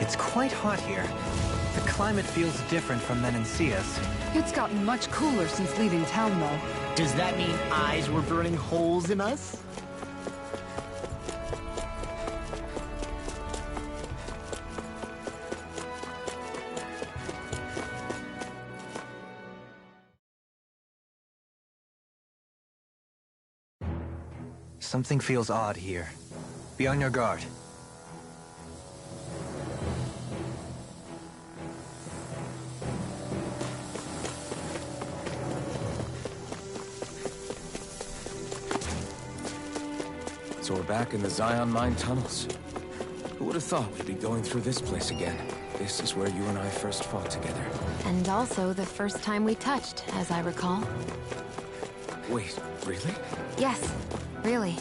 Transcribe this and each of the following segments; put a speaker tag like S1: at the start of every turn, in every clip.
S1: It's quite hot here. The climate feels different from Menancia's.
S2: It's gotten much cooler since leaving town, though.
S3: Does that mean eyes were burning holes in us?
S1: Something feels odd here. Be on your guard.
S4: So we're back in the Zion Mine tunnels. Who would have thought we'd be going through this place again? This is where you and I first fought together.
S5: And also the first time we touched, as I recall.
S4: Wait, really?
S5: Yes, really.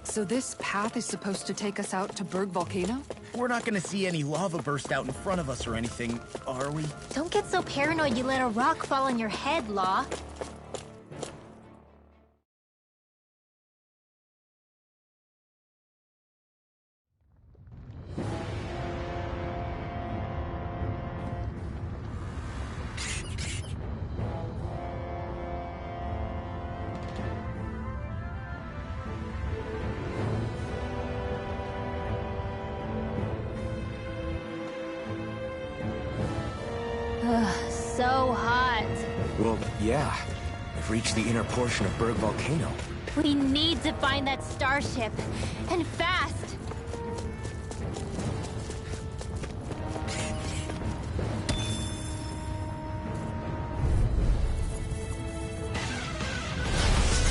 S2: So this path is supposed to take us out to Berg Volcano?
S3: We're not gonna see any lava burst out in front of us or anything, are we?
S6: Don't get so paranoid you let a rock fall on your head, Law. So hot.
S4: Well, yeah. We've reached the inner portion of Berg Volcano.
S6: We need to find that starship. And fast.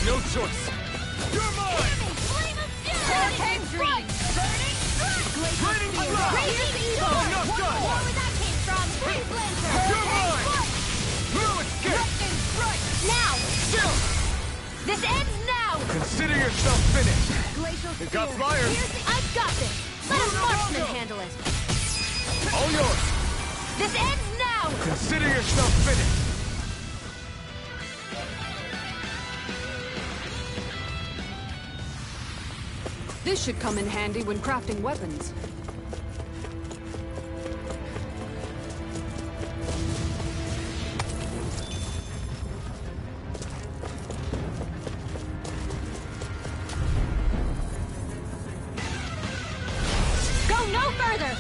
S4: No choice. You're mine!
S6: Hurricane Dream!
S4: Raining Strike!
S6: Crazy Evil!
S4: Enough done!
S6: Where that came from? Freeze Lancer!
S4: You're mine! No escape!
S6: Now!
S4: Still!
S6: This ends now!
S4: Consider yourself finished!
S6: Glacial
S4: It got
S6: Spear.
S4: flyers!
S6: I've got this! Let a marksman handle it!
S4: All yours!
S6: This ends now!
S4: Consider yourself finished!
S2: This should come in handy when crafting weapons.
S6: Go no further!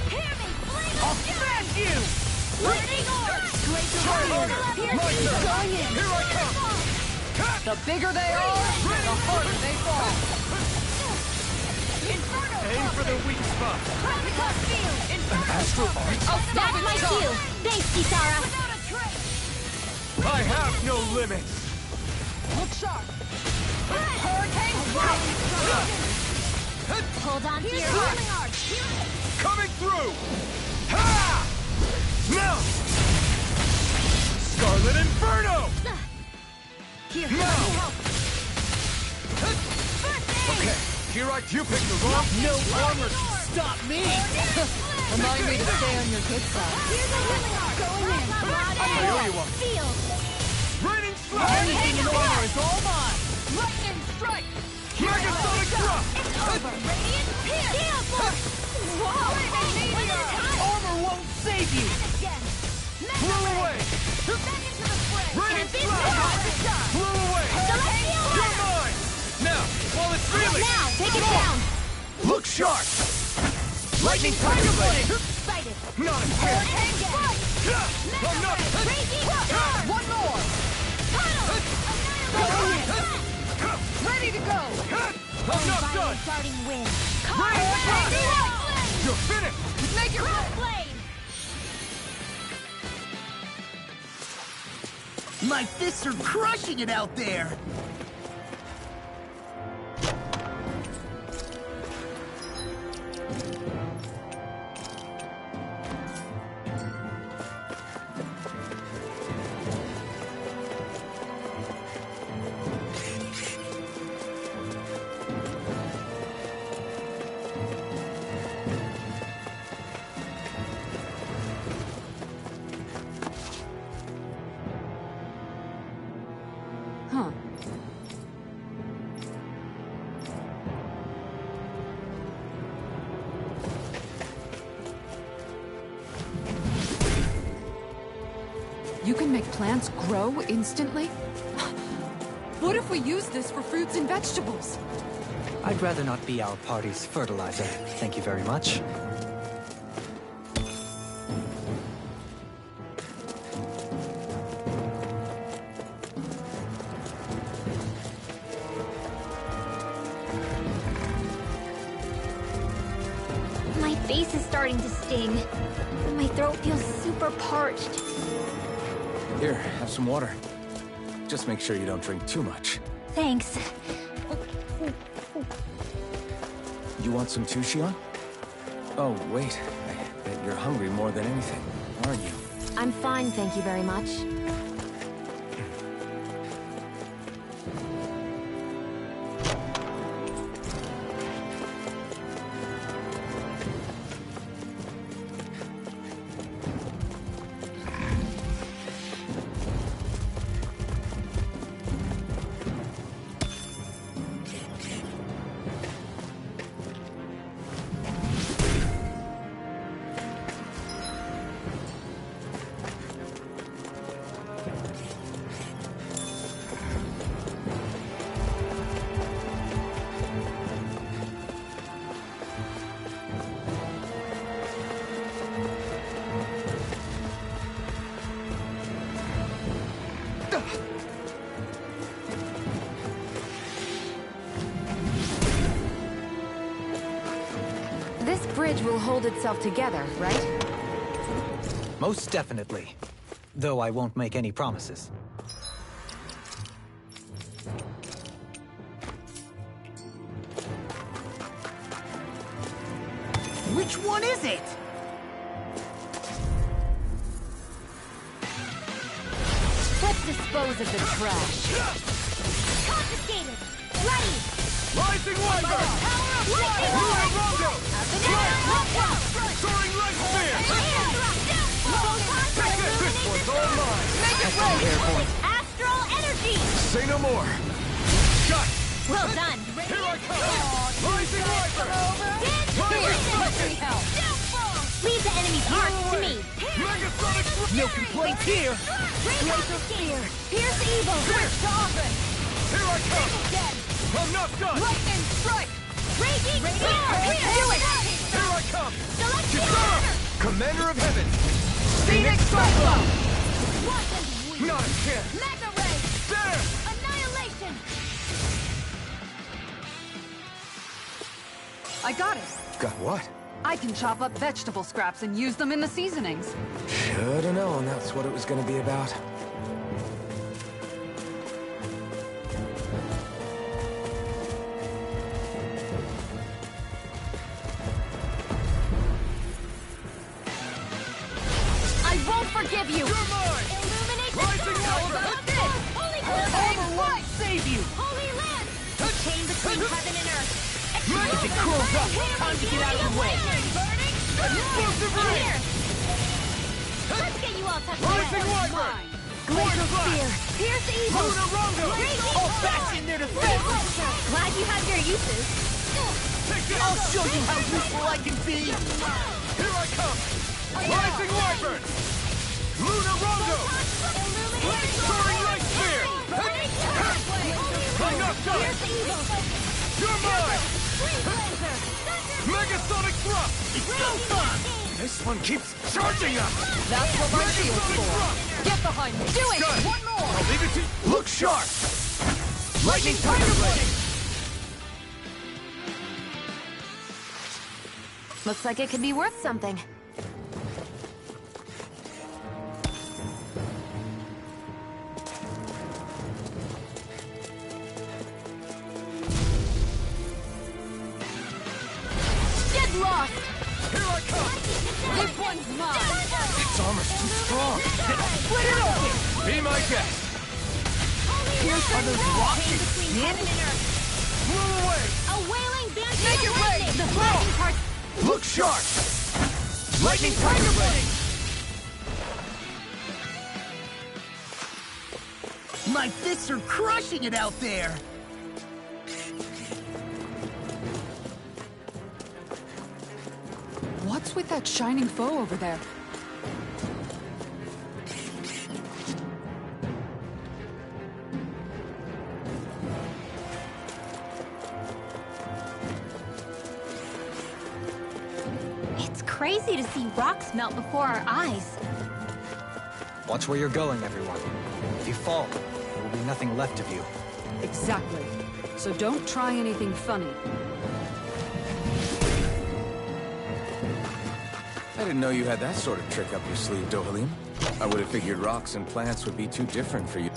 S6: Hear me! I'll smash you! Lightning Orb!
S4: Going in! Here I come!
S2: The bigger they are, the harder they fall.
S4: Aim for the weak spot! Astral Arts?
S6: I'll stop my cue! Thanks, Kisara!
S4: I have no limits!
S2: Look sharp.
S6: Hurricane Strike! Hold on to your heart!
S4: Coming through! Ha! Now! Scarlet Inferno!
S6: Here,
S4: Now! Okay, here you picked the wrong...
S3: No armor can stop me!
S2: Remind me to stay on your good side.
S6: Going in!
S4: I owe you one.
S6: Field!
S4: Raining Strike!
S3: Anything in armor is all mine!
S6: Lightning Strike!
S4: Megasonic Drop!
S6: It's over! Radiant Pierce! Steel Force! Whoa!
S3: Armor won't save you!
S6: Again!
S4: Blew away!
S6: Back into the fray!
S4: Raining
S6: And this
S4: Strike!
S6: is the start!
S4: Blew away!
S6: Celestial
S4: You're
S6: Order!
S4: mine! Now, while it's reeling!
S6: Now, take it down!
S4: Look sharp! Lightning Tiger Blade!
S6: Excited!
S4: Not a chance!
S6: Hurricane Strike!
S4: I'm not...
S6: Crazy Storm!
S2: One more. Ready to go.
S4: I'm not done!
S6: Starting wind!
S4: Raining Strike! You're finished!
S6: Make it blade!
S3: My fists are crushing it out there!
S2: You can make plants grow instantly? What if we use this for fruits and vegetables?
S1: I'd rather not be our party's fertilizer. Thank you very much.
S6: My face is starting to sting. My throat feels super parched.
S4: Here, have some water. Just make sure you don't drink too much.
S6: Thanks.
S4: You want some too, Shion? Oh, wait. I bet you're hungry more than anything, aren't you?
S5: I'm fine, thank you very much. This bridge will hold itself together, right?
S1: Most definitely. Though I won't make any promises.
S3: Which one is it?
S6: Let's dispose of the trash. Confiscated. Ready.
S7: Rising Wyvern!
S6: Lightning
S7: Rondo! Soaring Light Spear! Take this! This one's all mine!
S6: Make it rain! Astral energy!
S7: Say no more! Shut!
S6: Well done!
S7: Here I come! Rising Wyvern!
S6: Let me help! Leave the enemy's arc to me!
S7: Megasonic!
S3: No complaints here!
S6: Laser spear! Pierce evil!
S7: Switch
S6: to offense!
S7: Here I come!
S6: Dead!
S7: I'm not done!
S6: Lightning strike! Raging storm! Do it!
S7: Here I come!
S6: Celestial!
S7: Commander of Heaven!
S3: Phoenix Cyclone!
S7: Not a chance!
S6: Mega ray!
S7: There!
S6: Annihilation!
S2: I got it.
S4: Got what?
S2: I can chop up vegetable scraps and use them in the seasonings.
S4: Should've known that's what it was gonna be about.
S6: I won't forgive you!
S7: You're mine!
S6: Illuminate the
S7: Rising
S6: storm!
S7: Wyvern!
S6: How about this? Holy Glitter!
S3: Overlord save you!
S6: Holy land! Chain between heaven and earth!
S3: If it curls up, time to get out of the way!
S6: Burning!
S7: Explosive ray!
S6: Here! Let's get you all tucked
S7: Rising
S6: away!
S7: Wyvern!
S6: Glacial spear! Pierce evil!
S7: Luna Rondo!
S3: All bats in their defense!
S6: Glad you have your uses.
S7: Take this!
S3: I'll show you how useful I can be!
S7: Here I come! Rising Wyvern! Luna Rondo! Soaring Light Spear! I'm not done! You're mine! Megasonic Thrust!
S3: It's go time!
S7: This one keeps charging us!
S2: That's what my shield's
S7: Megasonic
S2: for.
S7: Thrust!
S2: Get behind me. Do it!
S7: Got it.
S2: One more!
S7: I'll leave it to you. Look sharp!
S3: Lightning Tiger Blade!
S5: Looks like it could be worth something.
S6: Get lost!
S7: Here I come!
S2: This one's mine!
S7: Its armor's too strong!
S3: Split it open!
S7: Be my guest!
S3: Are those rockets
S6: Heaven
S3: in?
S6: and earth.
S7: Move away!
S6: A wailing banshee
S3: Make it
S6: of
S3: rain!
S6: lightning! The flashing parts.
S7: Look sharp! Lightning Tiger Blade!
S3: My fists are crushing it out there!
S2: What's with that shining foe over there?
S6: crazy to see rocks melt before our eyes.
S1: Watch where you're going, everyone. If you fall, there will be nothing left of you.
S2: Exactly. So don't try anything funny.
S4: I didn't know you had that sort of trick up your sleeve, Dohalim. I would have figured rocks and plants would be too different for you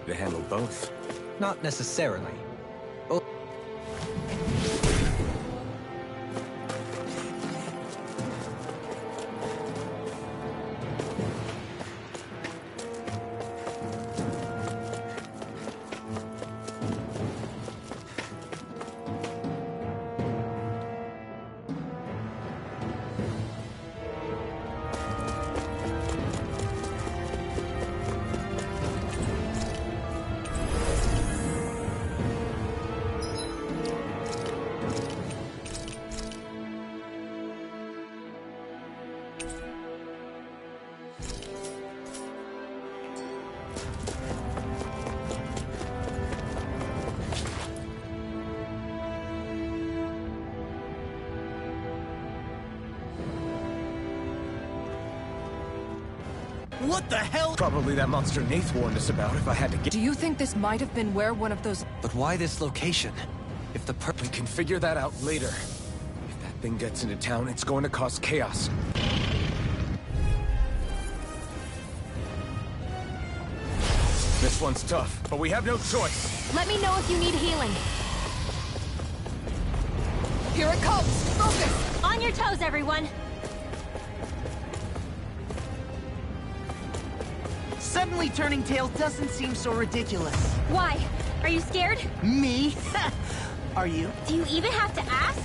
S4: to handle both.
S1: Not necessarily.
S3: What the hell?
S4: Probably that monster Nath warned us about if I had to get...
S2: Do you think this might have been where one of those...
S1: But why this location? If the
S4: We can figure that out later. If that thing gets into town, it's going to cause chaos. This one's tough, but we have no choice.
S5: Let me know if you need healing.
S2: Here it comes! Focus!
S6: On your toes, everyone.
S3: Suddenly turning tail doesn't seem so ridiculous.
S6: Why? Are you scared?
S3: Me? Are you?
S6: Do you even have to ask?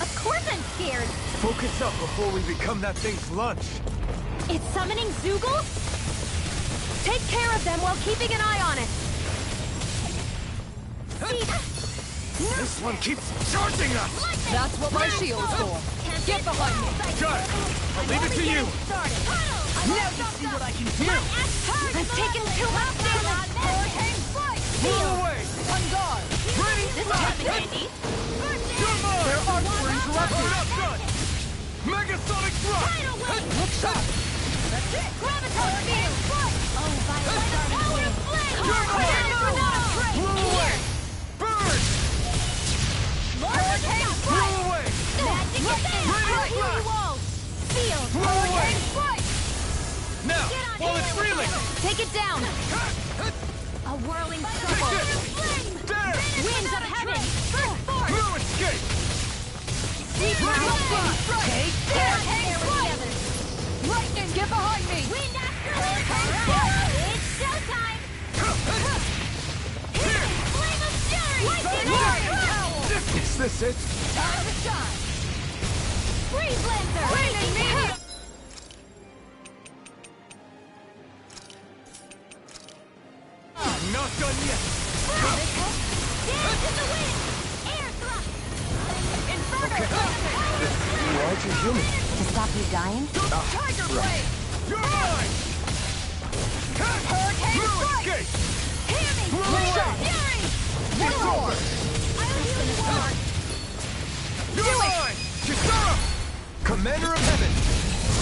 S6: Of course I'm scared.
S4: Focus up before we become that thing's lunch.
S6: It's summoning Zoogle?
S5: Take care of them while keeping an eye on it.
S4: This one keeps charging us!
S2: That's what my shield's for. Get behind me!
S4: Got it! I'll leave it to you!
S3: Now you see what I can do!
S5: I'm taking too much damage.
S2: Hurricane strike!
S4: Move away!
S2: On guard!
S4: Ready?
S6: This will come in handy.
S3: Their arms were interrupted!
S4: Hold up, gun! Megasonic thrust!
S2: Look sharp!
S6: That's it! Graviton field! Oh, Violet power flame!
S4: Blew away! Burn!
S6: Hurricane
S4: Blew away!
S6: Magic
S4: Radiant
S6: Healing
S4: blast!
S6: walls! Field!
S4: Blew away!
S6: Strike!
S4: Now,
S6: Get on
S4: while it's
S6: here.
S4: reeling!
S5: Take it down.
S6: A whirling
S4: Take
S6: circle!
S4: it! There!
S6: Winds of heaven! Burst forth!
S4: No escape!
S6: Deep round!
S2: Take
S6: Hurricane strike!
S2: Lightning, get behind me!
S6: Wind after It's showtime!
S4: Here!
S6: Flame of fury! Lightning!
S4: Is this it?
S2: Time to shine!
S6: Freeze Lancer!
S2: Raining meteor!
S4: Not done yet!
S6: Dance in the wind! Air thrust! Inferno!
S4: Why'd you heal me?
S5: To stop you dying?
S2: Tiger blade!
S4: You're mine!
S2: Hurricane
S4: No
S2: strike!
S4: escape!
S6: Hear me!
S4: Blow away!
S6: Fury!
S4: It's over!
S6: I'll heal you all!
S4: You're mine! Kisara! Commander of Heaven!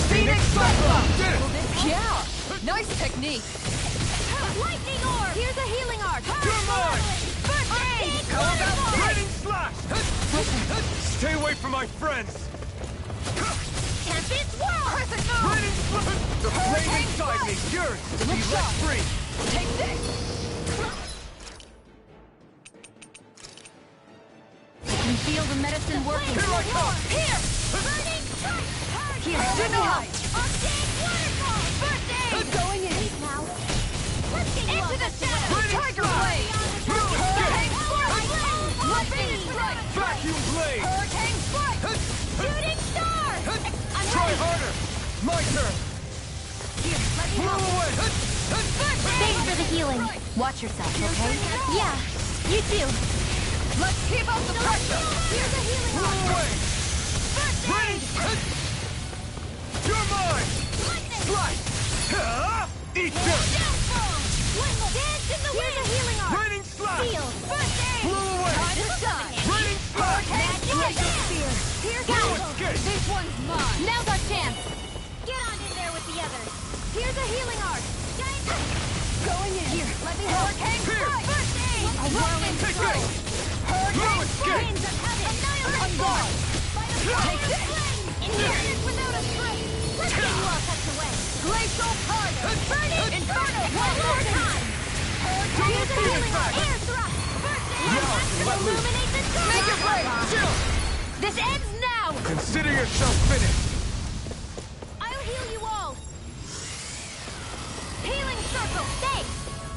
S2: Phoenix Cyclone!
S4: Did it!
S2: Yeah! Nice technique!
S6: Lightning orb!
S5: Here's a healing arc.
S4: You're mine!
S6: First aid!
S4: Raining slash! Stay away from my friends!
S6: Tempest whirl!
S4: Raining slash! The flame inside me yearns to be let free!
S2: Take this!
S5: I can feel the medicine working.
S4: Here I come!
S6: Here! Burning strike!
S2: Here, give me height!
S6: Arctic waterfall! First aid!
S2: Going in!
S6: Now, let's get you
S2: Into
S6: off
S2: the
S6: the
S2: shadow!
S4: Raining
S2: Tiger
S4: slash!
S2: blade!
S4: No escape!
S2: Hurricane strike! Lightning strike!
S4: Vacuum blade!
S2: Hurricane strike!
S6: Shooting star!
S4: Try harder! My turn!
S6: Here, let me
S4: Blow
S6: help.
S4: away!
S6: Thanks for the healing.
S5: Watch yourself, okay?
S6: Yeah, you too.
S2: Let's keep up the pressure!
S6: Here's a healing
S4: Blow
S6: arc.
S4: away!
S6: First aid!
S4: You're mine!
S6: Lightning!
S4: Slice! Eat this!
S6: Downfall! Dance in the wind! Here's a healing arc!
S7: Raining slash!
S6: Steel! First aid!
S7: Blow away!
S6: Time to shine!
S7: Raining slash!
S6: Magic spear! Here's
S7: Blue
S6: Go!
S7: escape!
S2: This one's mine.
S6: Now's our chance! Get on in there with the others! Here's a healing arc!
S2: Going in. Here, let me help.
S6: Hurricane
S7: Here.
S6: strike! First aid!
S2: A whirling
S7: Take
S2: strike.
S7: this!
S6: Hurricane
S7: Blue
S6: strike!
S7: escape!
S6: Winds of heaven! Annihilate
S2: On guard.
S6: Take this! Inherit without a trace! Let's get you all tucked away!
S2: Glacial fire.
S6: Burning Inferno! One more time! Here's a healing arc! Air thrust! First aid!
S7: Now, let loose.
S6: Illuminate the sky!
S2: Make it rain.
S7: Chill!
S6: This ends now!
S7: Consider yourself finished!
S6: I'll heal you all! Healing circle! Thanks!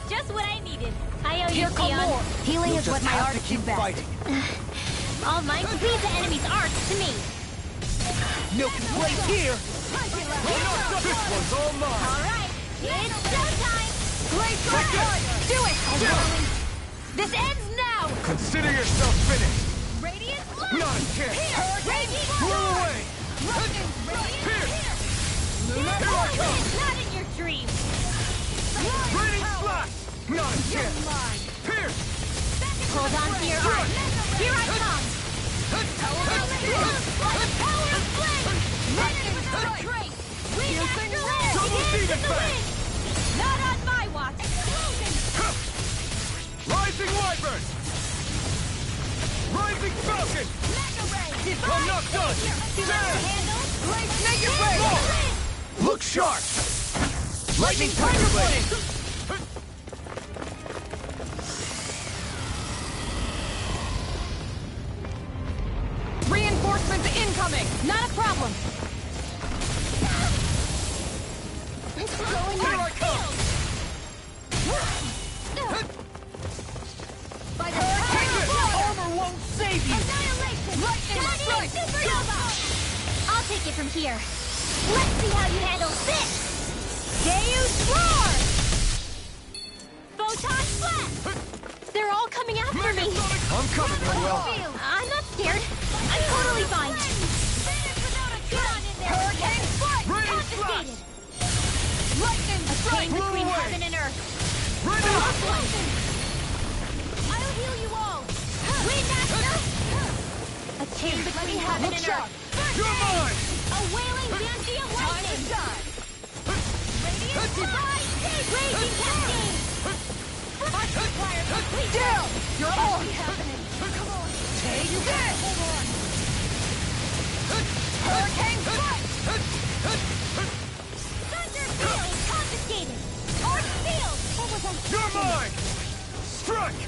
S6: Just what I needed. I owe you,
S2: Here come
S6: Sion.
S2: more. Healing is
S7: Just
S2: what my
S7: have
S2: art
S7: to
S2: do
S7: keep
S2: best.
S7: fighting.
S6: All mine to be the enemy's art to me.
S3: No complaints here!
S7: This one's all mine!
S6: Alright, it's showtime!
S2: Glacial fire. Do it.
S6: This ends now!
S7: Consider yourself finished!
S6: Radiant
S7: Not
S6: light!
S7: a chance!
S6: Radiant
S7: Blow
S6: light!
S7: away! Here!
S6: Not in your dreams!
S7: Raining slash! Not a chance! Pierce!
S6: Hold on to your art! Here I come! Power of flame! Running without a trace! Wind after land!
S7: Double
S6: Dance in
S7: demon
S6: the
S7: fang!
S6: wind! Not on my watch! Explosion!
S7: Rising wyvern! Rising falcon!
S6: Mega ray!
S7: I'm not done!
S6: See what I can handle?
S2: Make it rain.
S7: Look sharp! Lightning tiger blade!
S2: Reinforcements incoming.
S6: Not a problem!
S7: Here I come!
S6: By the power of water!
S3: Armor won't save you!
S6: Annihilation!
S2: Lightning
S6: Guardian
S2: strike!
S6: Supernova! I'll take it from here. Let's see how you handle this! Deus Roar! Photon Blast! They're all coming after me!
S7: I'm coming, Manuel.
S6: I'm not scared. I'm totally fine. Get on in there!
S2: Hurricane strike.
S7: Raining
S6: Confiscated!
S2: Lightning
S6: A
S2: strike.
S6: chain between
S7: away.
S6: heaven and earth.
S7: Raining
S6: I'll heal you all! Wind Master! A chain between heaven
S2: Look
S6: and
S2: sharp.
S6: earth.
S7: You're mine!
S6: A wailing banshee of
S2: Time
S6: lightning!
S2: to shine.
S6: Radiant Divine! Raging Cascade! Fire complete!
S2: Down. You're on.
S6: Come on!
S2: Take this. Hurricane strike.
S6: Thunder Field confiscated! Arc Field! What was I
S7: You're mine! Strike!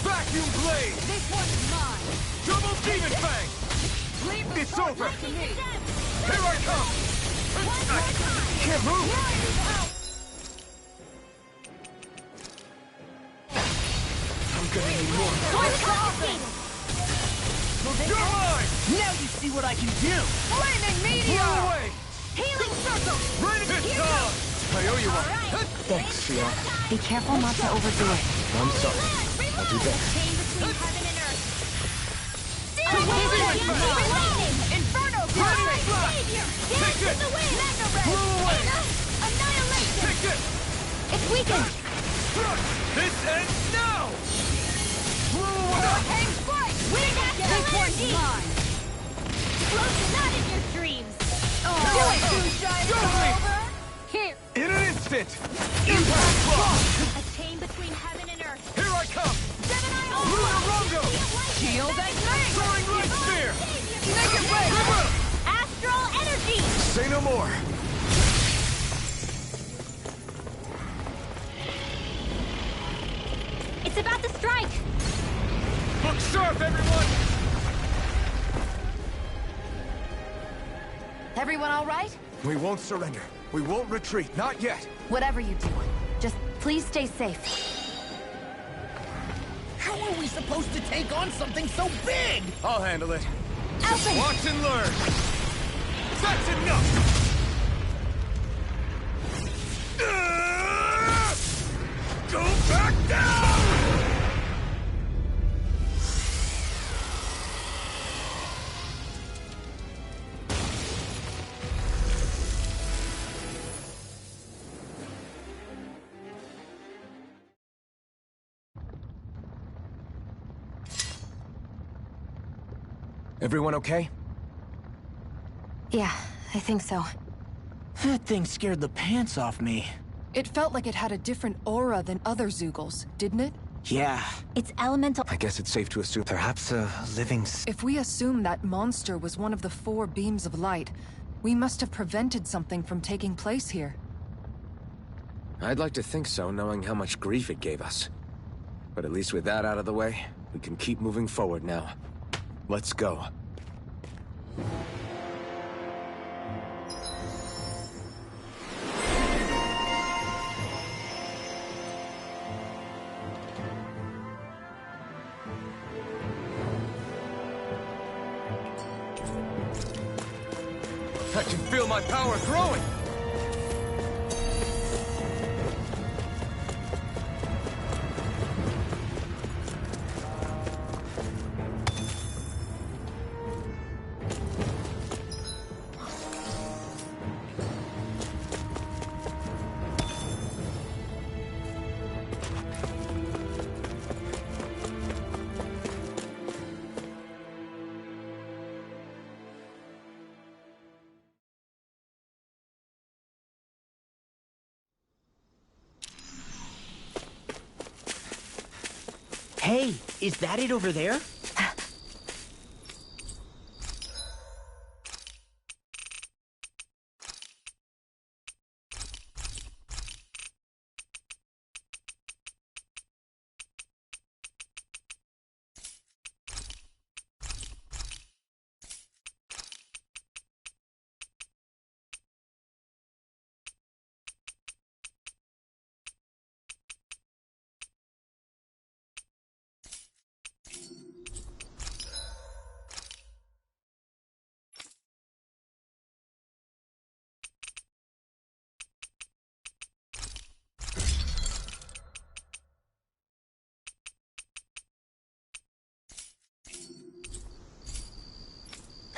S7: Vacuum blade!
S2: This one's mine.
S7: Double demon fang!
S2: Leave the
S7: It's
S2: sword
S7: over!
S2: to me.
S7: Here I come! Can't move! I'm gonna need more.
S6: One confiscated!
S7: You're mine!
S3: Now you see what I can do!
S2: Flaming
S7: Blow
S2: meteor.
S7: away!
S6: Healing circle!
S7: Raining time! I owe you one.
S4: Thanks, Sia.
S5: Be careful not to overdo it.
S4: I'm sorry. I'll do better.
S6: Chain between heaven and earth.
S7: Lightning!
S2: Inferno
S7: Raining slash!
S6: Savior!
S7: Take
S6: Dance in
S7: this!
S6: the wind! Mega ray!
S7: Blow away!
S6: Annihilation!
S7: Take this!
S6: It's weakened!
S7: This ends now! Blow away!
S2: Hurricane strike.
S6: Wind after
S2: This one's
S6: energy!
S2: mine.
S6: Explosion not in your dreams!
S2: Do it, Moonshine.
S7: Totally!
S2: Here.
S7: In an instant! Impact block!
S6: A chain between heaven and earth.
S7: Here I come!
S6: Gemini
S7: Lunar Rondo!
S2: Shield and light.
S7: Soaring light spear!
S2: Make it rain.
S6: Astral energy!
S7: Say no more!
S6: It's about to strike!
S7: Look sharp, everyone!
S5: Everyone all right?
S7: We won't surrender. We won't retreat. Not yet.
S5: Whatever you do, just please stay safe.
S3: How are we supposed to take on something so big?
S7: I'll handle it.
S6: Open!
S7: Watch and learn. That's enough! Go back down!
S4: Everyone okay?
S5: Yeah, I think so.
S3: That thing scared the pants off me.
S2: It felt like it had a different aura than other Zeugles, didn't it?
S3: Yeah.
S6: It's elemental.
S4: I guess it's safe to assume
S1: Perhaps a living...
S2: If we assume that monster was one of the 4 beams of light, we must have prevented something from taking place here.
S4: I'd like to think so, knowing how much grief it gave us. But at least with that out of the way, we can keep moving forward now. Let's go. I can feel my power growing!
S3: Hey, is that it over there?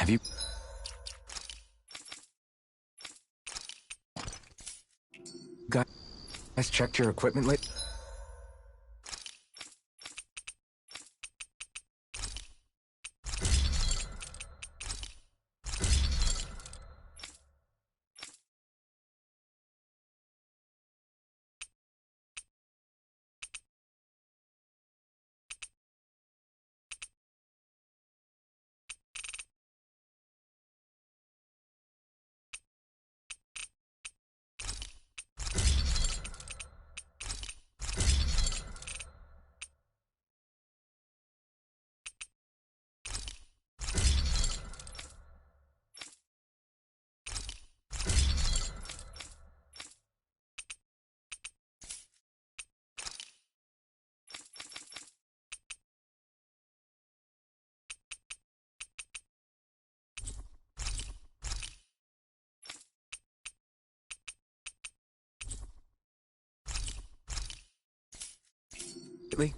S4: Have you... guys checked your equipment lately? Lately?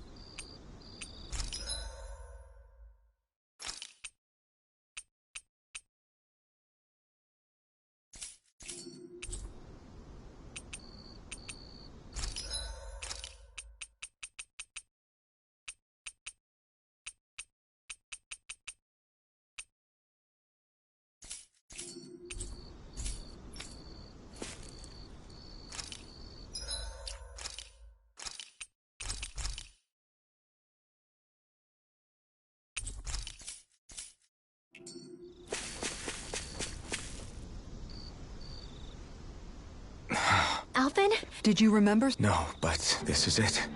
S5: Alvin?
S2: Did you remember?
S4: No, but this is it.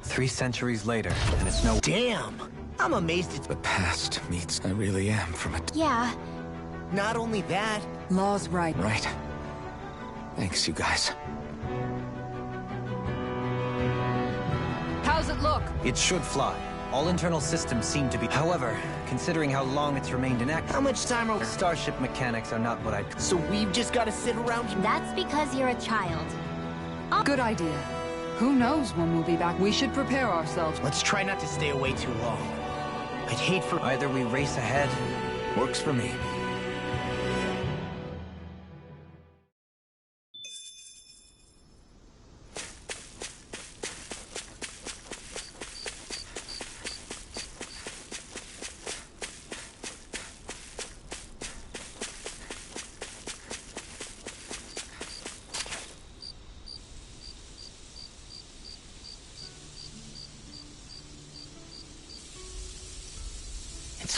S1: 3 centuries later, and it's no...
S3: Damn! I'm amazed it's...
S4: The past meets... I really am from it.
S5: Yeah.
S3: Not only that...
S2: Law's right.
S4: Right. Thanks, you guys.
S2: How's it look?
S1: It should fly. All internal systems seem to be... However, considering how long it's remained inactive...
S3: How much time are...
S1: Starship mechanics are not what I'd...
S3: So we've just gotta sit around...
S6: That's because you're a child.
S2: Good idea. Who knows when we'll be back? We should prepare ourselves.
S3: Let's try not to stay away too long. I'd hate for...
S1: Either we race ahead...
S4: Works for me.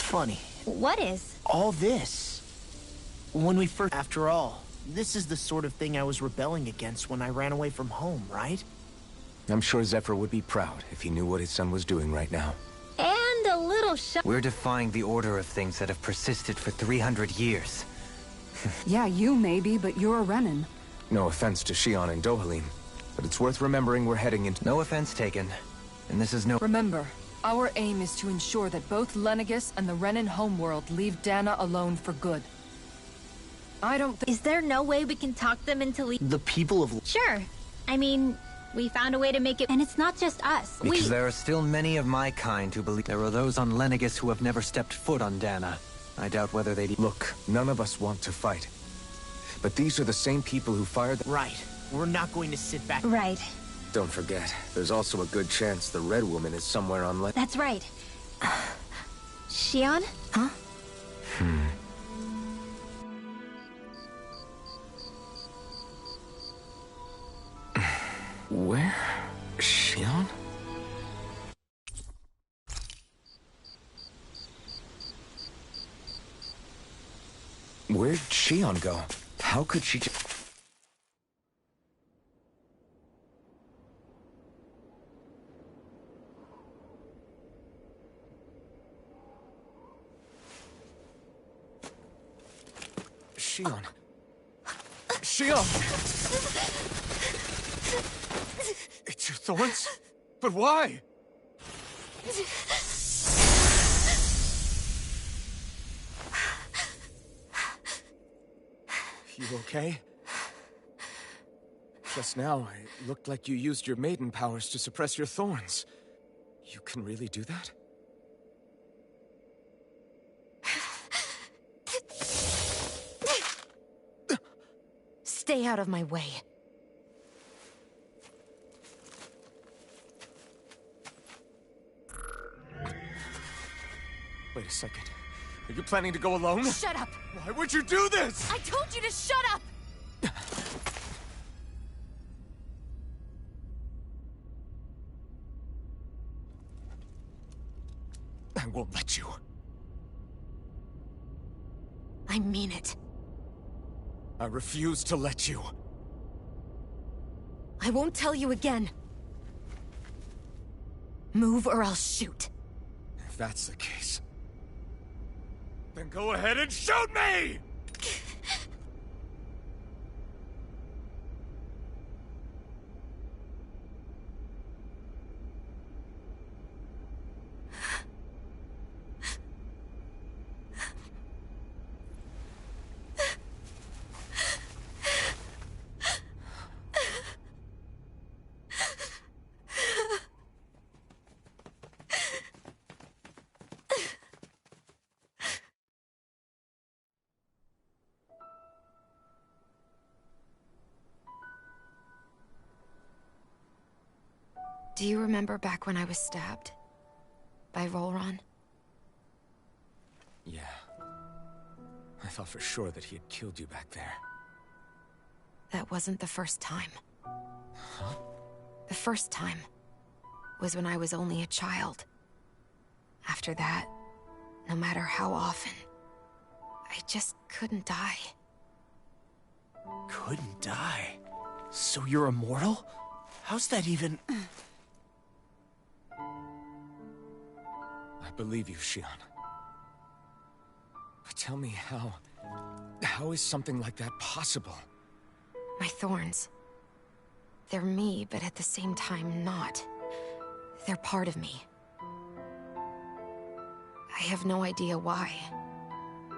S3: funny.
S6: What is?
S3: All this. When we first... After all, this is the sort of thing I was rebelling against when I ran away from home, right?
S4: I'm sure Zephyr would be proud if he knew what his son was doing right now.
S6: And a little shock.
S1: We're defying the order of things that have persisted for 300 years.
S2: Yeah, you maybe, but you're a Renan.
S4: No offense to Shion and Dohalim, but it's worth remembering we're heading into...
S1: No offense taken. And this is no...
S2: Remember, our aim is to ensure that both Lenegis and the Renan homeworld leave Dana alone for good. I don't think...
S6: Is there no way we can talk them into leaving?
S3: The people of...
S6: Sure. I mean, we found a way to make it... And it's not just us.
S1: Because there are still many of my kind who believe... There are those on Lenegis who have never stepped foot on Dana. I doubt whether they'd...
S4: Look, none of us want to fight. But these are the same people who fired the...
S3: Right. We're not going to sit back...
S6: Right.
S4: Don't forget, there's also a good chance the Red Woman is somewhere on Len...
S6: That's right. Shion?
S2: Huh?
S4: Where? Shion? Where'd Shion go? How could she just... Shion. Shion! It's your thorns? But why? You okay? Just now, it looked like you used your maiden powers to suppress your thorns. You can really do that?
S5: Stay out of my way.
S4: Wait a second. Are you planning to go alone?
S5: Shut up!
S4: Why would you do this?
S5: I told you to shut up!
S4: I won't let you.
S5: I mean it.
S4: I refuse to let you.
S5: I won't tell you again. Move or I'll shoot.
S4: If that's the case, then go ahead and shoot me!
S5: Do you remember back when I was stabbed? By Volron?
S4: Yeah. I thought for sure that he had killed you back there.
S5: That wasn't the first time.
S4: Huh?
S5: The first time was when I was only a child. After that, no matter how often, I just couldn't die.
S3: Couldn't die? So you're immortal? How's that even...
S4: I believe you, Shion. But tell me how is something like that possible?
S5: My thorns. They're me, but at the same time not. They're part of me. I have no idea why,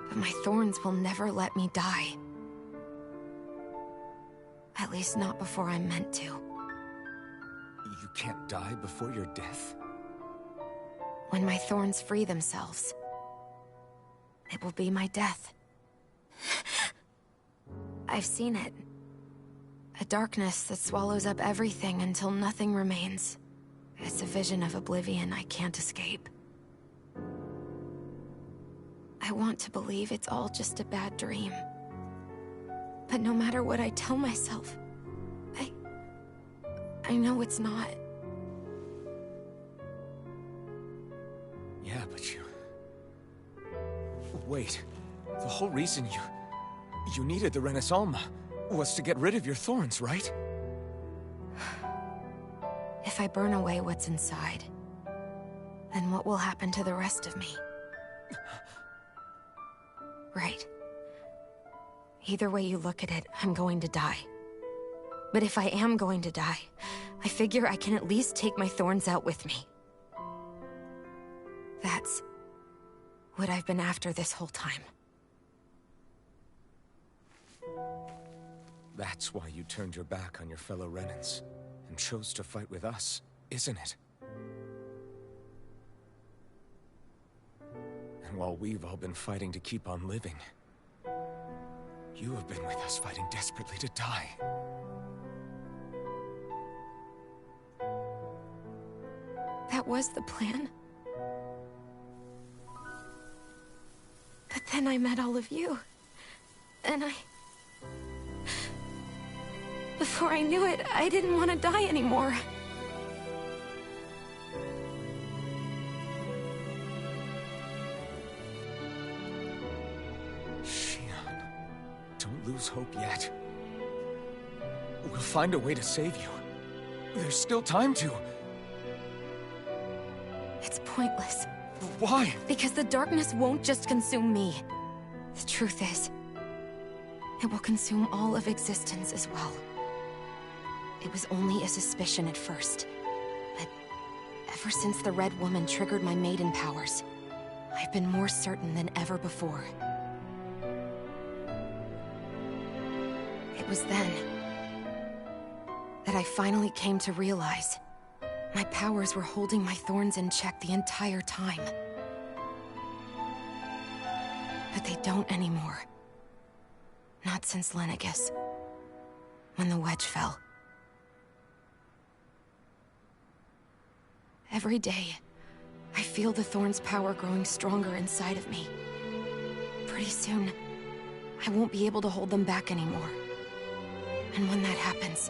S5: but my thorns will never let me die. At least not before I'm meant to.
S4: You can't die before your death?
S5: When my thorns free themselves, it will be my death. I've seen it. A darkness that swallows up everything until nothing remains. It's a vision of oblivion I can't escape. I want to believe it's all just a bad dream. But no matter what I tell myself, I know it's not.
S4: Yeah, but Wait, the whole reason you needed the Renaissance was to get rid of your thorns, right?
S5: If I burn away what's inside, then what will happen to the rest of me? Right. Either way you look at it, I'm going to die. But if I am going to die, I figure I can at least take my thorns out with me. That's what I've been after this whole time.
S4: That's why you turned your back on your fellow Renans and chose to fight with us, isn't it? And while we've all been fighting to keep on living, you have been with us fighting desperately to die.
S5: That was the plan. But then I met all of you. And before I knew it, I didn't want to die anymore.
S4: Shion, don't lose hope yet. We'll find a way to save you. There's still time to.
S5: It's pointless.
S4: Why?
S5: Because the darkness won't just consume me. The truth is, it will consume all of existence as well. It was only a suspicion at first, but ever since the Red Woman triggered my maiden powers, I've been more certain than ever before. It was then that I finally came to realize my powers were holding my thorns in check the entire time. But they don't anymore. Not since Lenegis, when the wedge fell. Every day, I feel the thorn's power growing stronger inside of me. Pretty soon, I won't be able to hold them back anymore. And when that happens,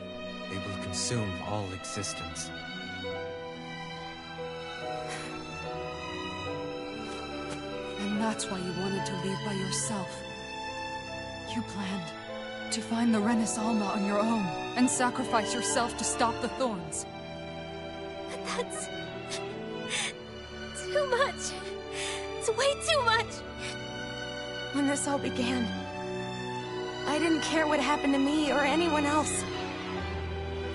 S1: they will consume all existence.
S2: And that's why you wanted to leave by yourself. You planned to find the Renaissance on your own and sacrifice yourself to stop the thorns.
S5: But that's too much. It's way too much. When this all began, I didn't care what happened to me or anyone else.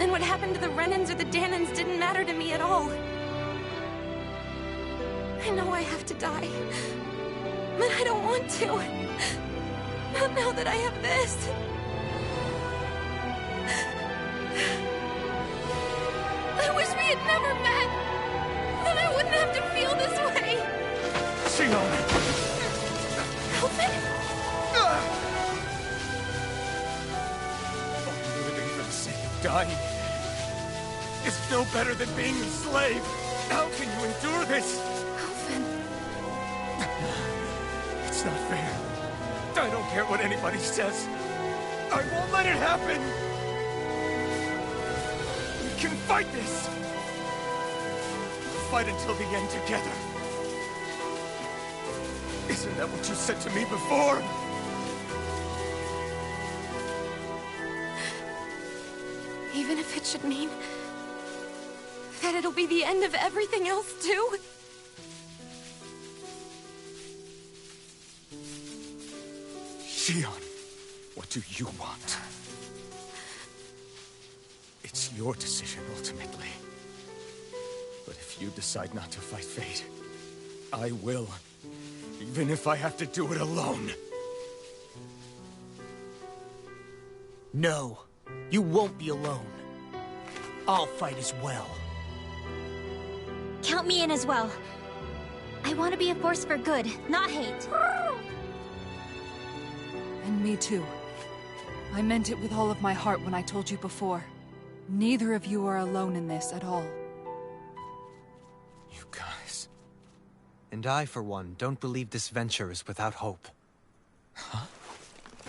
S5: And what happened to the Renans or the Danans didn't matter to me at all. I know I have to die, but I don't want to. Not now that I have this. I wish we had never met. Then I wouldn't have to feel this way.
S4: Shion!
S5: Elfin?
S4: Living for the sake of dying is no better than being enslaved. How can you endure this?
S5: Elfin.
S4: It's not fair. I don't care what anybody says. I won't let it happen! We can fight this! We'll fight until the end together. Isn't that what you said to me before?
S5: Even if it should mean that it'll be the end of everything else, too?
S4: Shion, what do you want? It's your decision, ultimately. But if you decide not to fight fate, I will. Even if I have to do it alone.
S3: No, you won't be alone. I'll fight as well.
S6: Count me in as well. I want to be a force for good, not hate.
S2: And me too. I meant it with all of my heart when I told you before. Neither of you are alone in this at all.
S4: You guys...
S1: And I, for one, don't believe this venture is without hope.
S4: Huh?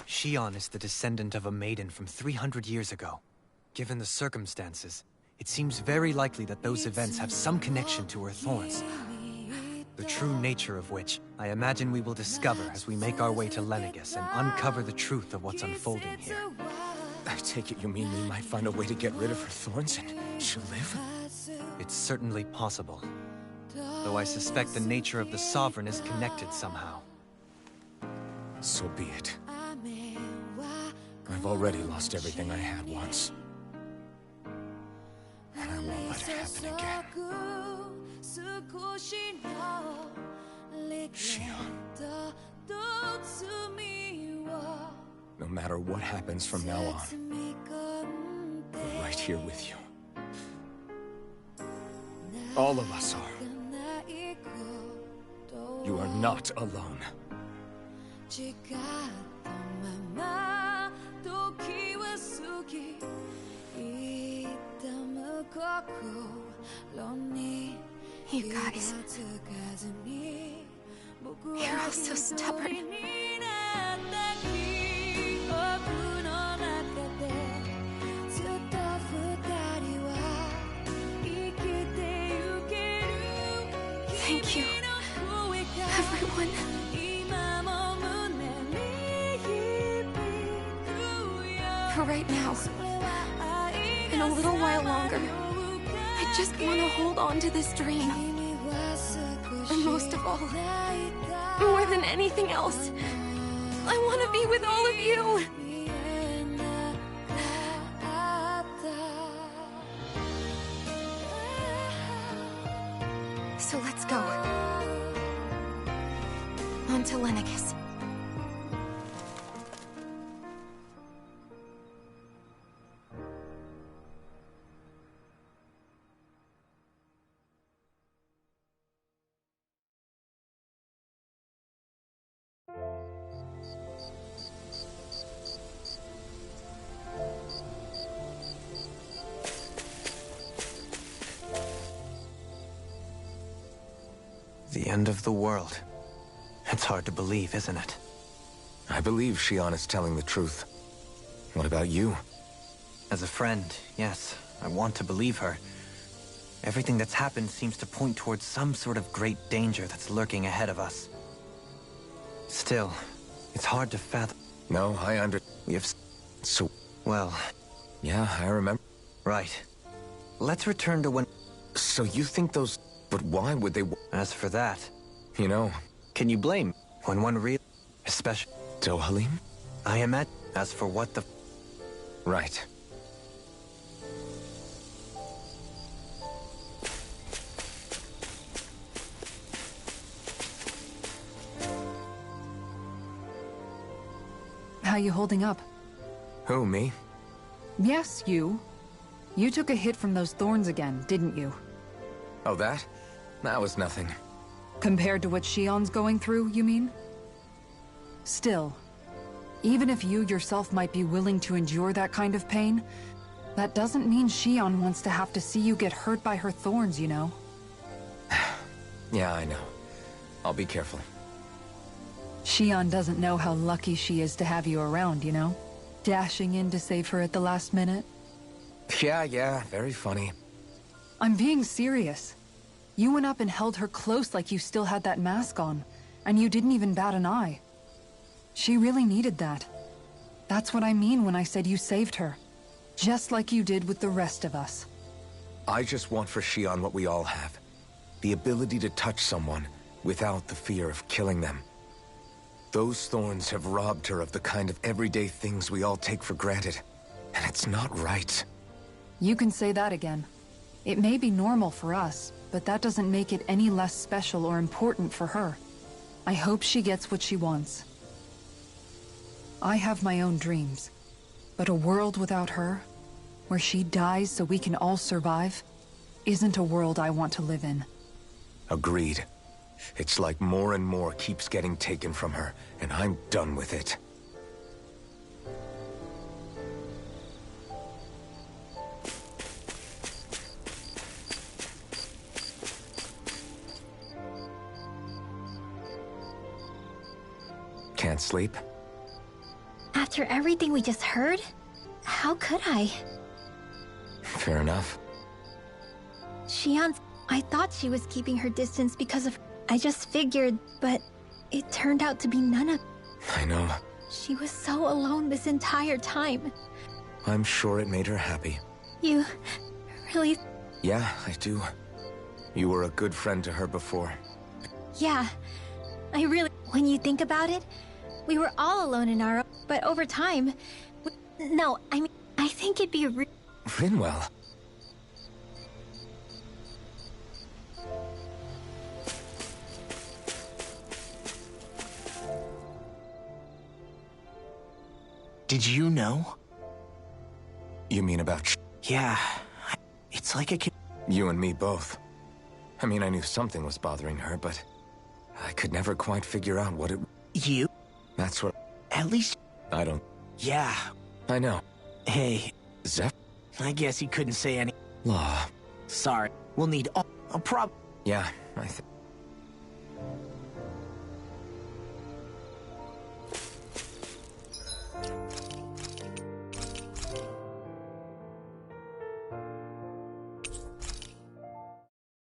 S1: Shion is the descendant of a maiden from 300 years ago. Given the circumstances, it seems very likely that those events have some connection to her thorns. the true nature of which I imagine we will discover as we make our way to Lenegus and uncover the truth of what's unfolding here.
S4: I take it you mean we might find a way to get rid of her thorns and she'll live?
S1: It's certainly possible. Though I suspect the nature of the Sovereign is connected somehow.
S4: So be it. I've already lost everything I had once. And I won't let it happen again. Shion. No matter what happens from now on, we're right here with you. All of us are. You are not alone.
S5: You guys. You're all so stubborn. Thank you, everyone. For right now, and a little while longer, I just want to hold on to this dream. And most of all, more than anything else, I want to be with all of you. So let's go. On to Lenegus.
S1: The end of the world. It's hard to believe, isn't it?
S4: I believe Shion is telling the truth. What about you?
S1: As a friend, yes, I want to believe her. Everything that's happened seems to point towards some sort of great danger that's lurking ahead of us. Still, it's hard to fathom.
S4: No,
S1: We have...
S4: So...
S1: Well...
S4: Yeah, I remember.
S1: Right. Let's return to when...
S4: So you think those... But why would they...
S1: As for that...
S4: You know...
S1: Can you blame... When one real... Especially...
S4: Dohalim?
S1: I imagine... As for what the...
S4: Right.
S2: How you holding up?
S4: Who, me?
S2: Yes, you. You took a hit from those thorns again, didn't you?
S4: Oh, that? That was nothing.
S2: Compared to what Shion's going through, you mean? Still, even if you yourself might be willing to endure that kind of pain, that doesn't mean Shion wants to have to see you get hurt by her thorns, you know?
S4: Yeah, I know. I'll be careful.
S2: Shion doesn't know how lucky she is to have you around, you know? Dashing in to save her at the last minute.
S4: Yeah, very funny.
S2: I'm being serious. You went up and held her close like you still had that mask on, and you didn't even bat an eye. She really needed that. That's what I mean when I said you saved her. Just like you did with the rest of us.
S4: I just want for Shion what we all have. The ability to touch someone without the fear of killing them. Those thorns have robbed her of the kind of everyday things we all take for granted. And it's not right.
S2: You can say that again. It may be normal for us, but that doesn't make it any less special or important for her. I hope she gets what she wants. I have my own dreams, but a world without her, where she dies so we can all survive, isn't a world I want to live in.
S4: Agreed. It's like more and more keeps getting taken from her, and I'm done with it. Can't sleep?
S6: After everything we just heard, how could I?
S4: Fair enough.
S6: Shion, I thought she was keeping her distance because of...
S8: I just figured, but it turned out to be none of...
S4: I know.
S8: She was so alone this entire time.
S4: I'm sure it made her happy.
S8: You... really...
S4: Yeah, I do. You were a good friend to her before.
S8: Yeah. I really... When you think about it, we were all alone in our... But over time... No, I mean... I think it'd be
S4: Rinwell.
S3: Did you know?
S4: You mean about
S3: Yeah. It's like a kid.
S4: you and me both? I mean, I knew something was bothering her, but I could never quite figure out what it...
S3: You?
S4: That's what...
S3: At least...
S4: I don't...
S3: Yeah.
S4: I know.
S3: Hey,
S4: Zeph?
S3: I guess he couldn't say any...
S4: Law.
S3: Sorry. We'll need a problem.
S4: Yeah, I think...